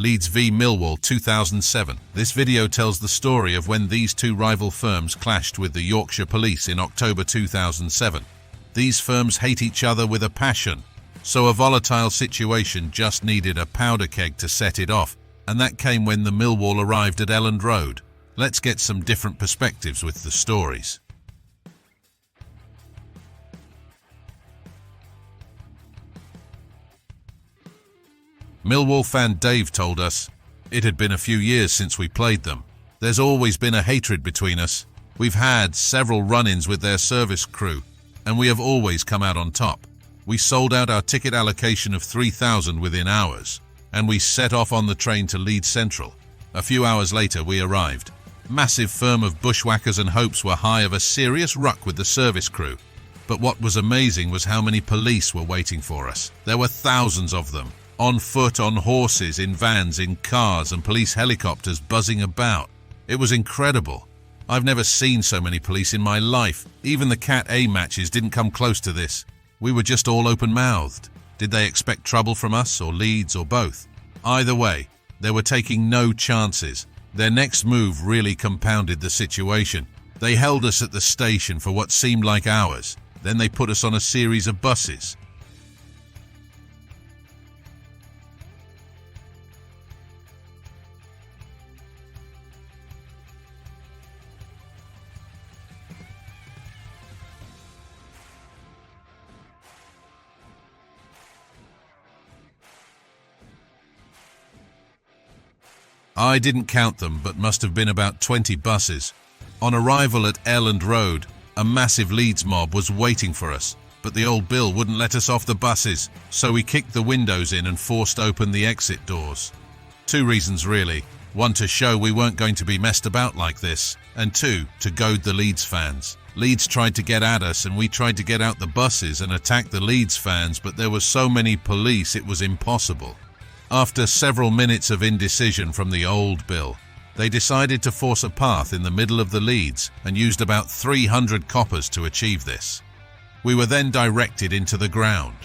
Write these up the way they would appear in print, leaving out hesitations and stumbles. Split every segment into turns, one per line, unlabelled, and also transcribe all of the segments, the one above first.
Leeds v Millwall 2007. This video tells the story of when these two rival firms clashed with the Yorkshire Police in October 2007. These firms hate each other with a passion, so a volatile situation just needed a powder keg to set it off, and that came when the Millwall arrived at Elland Road. Let's get some different perspectives with the stories. Millwall fan Dave told us, "It had been a few years since we played them. There's always been a hatred between us. We've had several run-ins with their service crew, and we have always come out on top. We sold out our ticket allocation of 3,000 within hours, and we set off on the train to Leeds Central. A few hours later we arrived. Massive firm of bushwhackers and hopes were high of a serious ruck with the service crew. But what was amazing was how many police were waiting for us. There were thousands of them. On foot, on horses, in vans, in cars, and police helicopters buzzing about. It was incredible. I've never seen so many police in my life. Even the Cat A matches didn't come close to this. We were just all open-mouthed. Did they expect trouble from us, or Leeds, or both? Either way, they were taking no chances. Their next move really compounded the situation. They held us at the station for what seemed like hours. Then they put us on a series of buses. I didn't count them, but must have been about 20 buses. On arrival at Elland Road, a massive Leeds mob was waiting for us, but the old Bill wouldn't let us off the buses, so we kicked the windows in and forced open the exit doors. Two reasons really. One, to show we weren't going to be messed about like this, and two, to goad the Leeds fans. Leeds tried to get at us and we tried to get out the buses and attack the Leeds fans, but there were so many police it was impossible. After several minutes of indecision from the old Bill, they decided to force a path in the middle of the Leeds and used about 300 coppers to achieve this. We were then directed into the ground.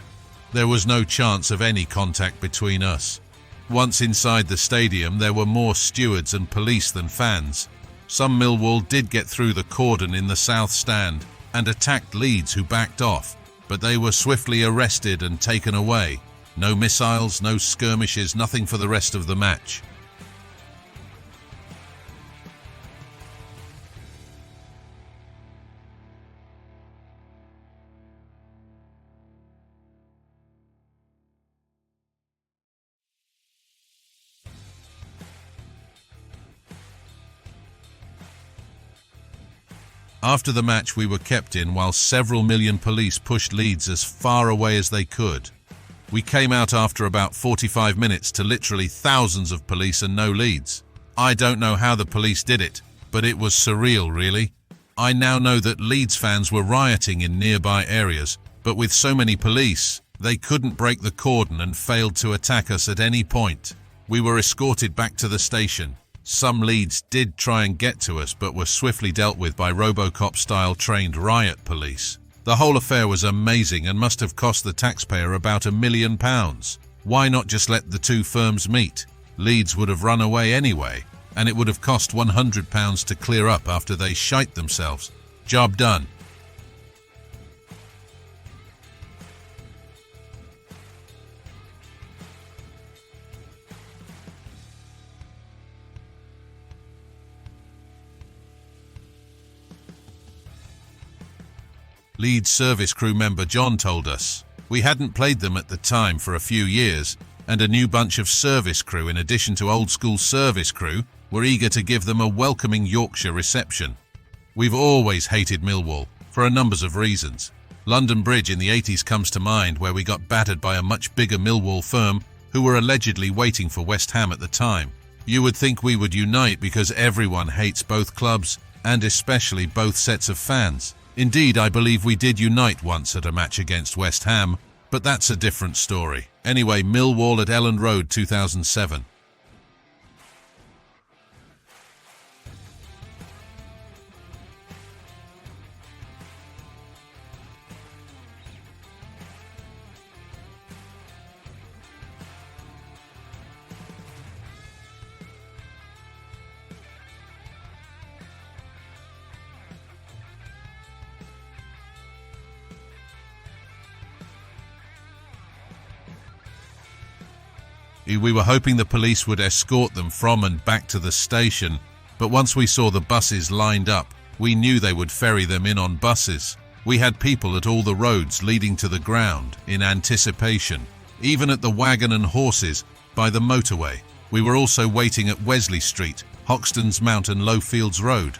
There was no chance of any contact between us. Once inside the stadium, there were more stewards and police than fans. Some Millwall did get through the cordon in the south stand and attacked Leeds, who backed off, but they were swiftly arrested and taken away. No missiles, no skirmishes, nothing for the rest of the match. After the match, we were kept in while several million police pushed Leeds as far away as they could. We came out after about 45 minutes to literally thousands of police and no Leeds. I don't know how the police did it, but it was surreal, really. I now know that Leeds fans were rioting in nearby areas, but with so many police, they couldn't break the cordon and failed to attack us at any point. We were escorted back to the station. Some Leeds did try and get to us, but were swiftly dealt with by Robocop-style trained riot police. The whole affair was amazing and must have cost the taxpayer about £1 million. Why not just let the two firms meet? Leeds would have run away anyway, and it would have cost £100 to clear up after they shite themselves. Job done. Leeds service crew member John told us, "We hadn't played them at the time for a few years, and a new bunch of service crew, in addition to old school service crew, were eager to give them a welcoming Yorkshire reception. We've always hated Millwall, for a number of reasons. London Bridge in the 80s comes to mind, where we got battered by a much bigger Millwall firm who were allegedly waiting for West Ham at the time. You would think we would unite because everyone hates both clubs, and especially both sets of fans. Indeed, I believe we did unite once at a match against West Ham, but that's a different story. Anyway, Millwall at Elland Road 2007. We were hoping the police would escort them from and back to the station, but once we saw the buses lined up, we knew they would ferry them in on buses. We had people at all the roads leading to the ground in anticipation, even at the Wagon and Horses by the motorway. We were also waiting at Wesley Street, Hoxton's Mount and Lowfields Road.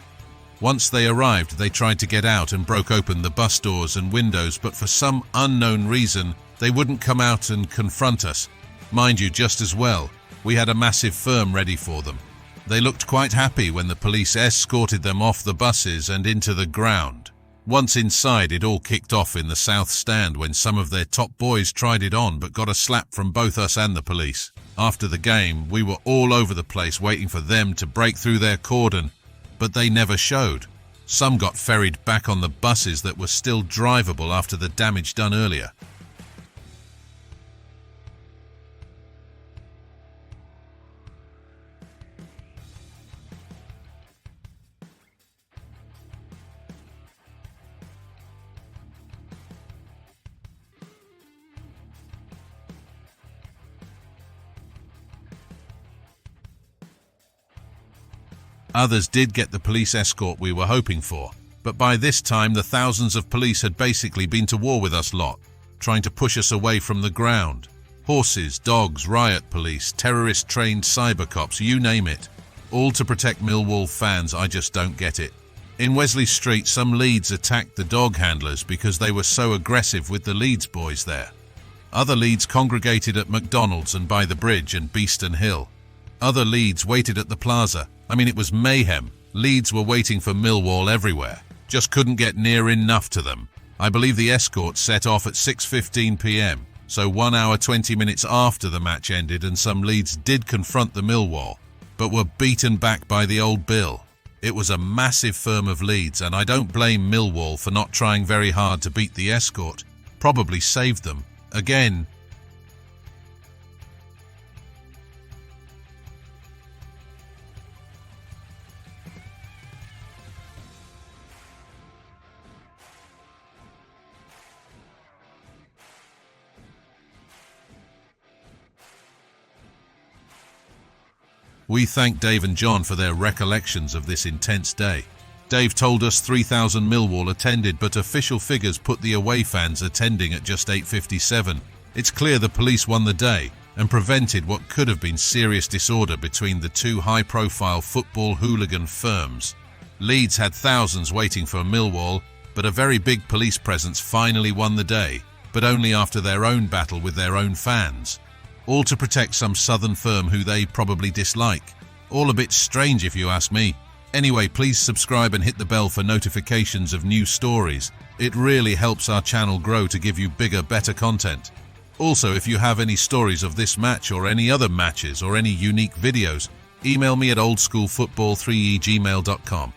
Once they arrived, they tried to get out and broke open the bus doors and windows, but for some unknown reason, they wouldn't come out and confront us. Mind you, just as well, we had a massive firm ready for them. They looked quite happy when the police escorted them off the buses and into the ground. Once inside, it all kicked off in the South Stand when some of their top boys tried it on but got a slap from both us and the police. After the game, we were all over the place waiting for them to break through their cordon, but they never showed. Some got ferried back on the buses that were still drivable after the damage done earlier. Others did get the police escort we were hoping for, but by this time the thousands of police had basically been to war with us lot, trying to push us away from the ground. Horses, dogs, riot police, terrorist-trained cyber cops, you name it. All to protect Millwall fans. I just don't get it. In Wesley Street, some Leeds attacked the dog handlers because they were so aggressive with the Leeds boys there. Other Leeds congregated at McDonald's and by the bridge and Beeston Hill. Other Leeds waited at the plaza. It was mayhem. Leeds were waiting for Millwall everywhere. Just couldn't get near enough to them. I believe the escort set off at 6:15 p.m, so 1 hour 20 minutes after the match ended, and some Leeds did confront the Millwall, but were beaten back by the old Bill. It was a massive firm of Leeds, and I don't blame Millwall for not trying very hard to beat the escort. Probably saved them. Again, we thank Dave and John for their recollections of this intense day. Dave told us 3,000 Millwall attended, but official figures put the away fans attending at just 857. It's clear the police won the day and prevented what could have been serious disorder between the two high-profile football hooligan firms. Leeds had thousands waiting for Millwall, but a very big police presence finally won the day, but only after their own battle with their own fans. All to protect some southern firm who they probably dislike. All a bit strange if you ask me. Anyway, please subscribe and hit the bell for notifications of new stories. It really helps our channel grow to give you bigger, better content. Also, if you have any stories of this match or any other matches or any unique videos, email me at oldschoolfootball3e@gmail.com.